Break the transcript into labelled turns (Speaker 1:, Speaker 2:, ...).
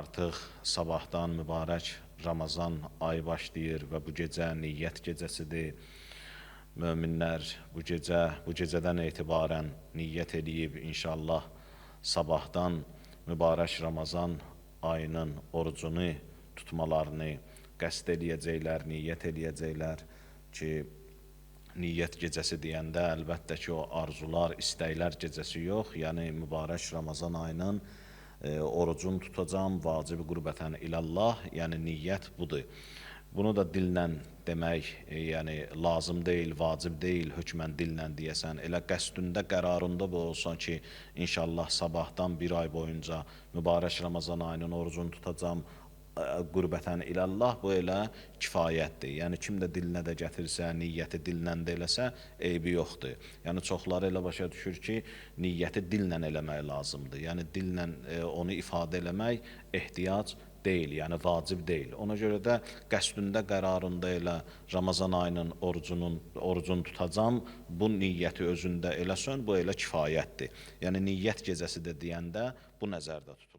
Speaker 1: artıq sabahdan mübarək Ramazan ayı başlayır və bu gecə niyyət gecəsidir. Möminlər bu gecədən etibarən niyyət edib inşallah sabahdan mübarək Ramazan ayının orucunu tutmalarını qəsd eləyəcəklər, niyyət eləyəcəklər ki, niyyət gecəsi deyəndə əlbəttə ki, o arzular, istəklər gecəsi yox, yəni mübarək Ramazan ayının orucunu tutacam, vacibi qürbətən ilallah, yəni niyyət budur. Bunu da dillə demək, yəni lazım deyil, vacib deyil, hökmən dillə deyəsən. Elə qəsdündə, qərarında bu olsa ki, inşallah sabahdan bir ay boyunca mübarək Ramazan ayının orucunu tutacam, qürbətən ilallah, bu elə kifayətdir. Yəni kim də dilinə də gətirsə, niyyəti dillə də eləsə, eybi yoxdur. Yəni çoxları elə başa düşür ki, niyyəti dillə eləmək lazımdır. Yəni dillə onu ifadə eləmək ehtiyac deyil, yəni vacib deyil. Ona görə də qəsdündə, qərarında elə Ramazan ayının orucunu tutacam, bu niyyəti özündə eləsən, bu elə kifayətdir. Yəni niyyət gecəsi də deyəndə bu nəzərdə tutulur.